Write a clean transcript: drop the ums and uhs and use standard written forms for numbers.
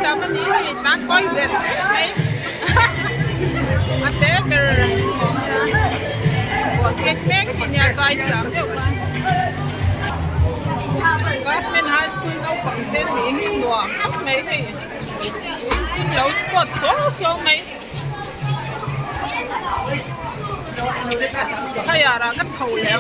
cả mình đi bán coi dệt ấy anh té bờ của cái thì nhà sai làm được Government High School đâu còn tên gì đồ mấy cái chính đấu sport số số mấy hay à là cái sầu lẹo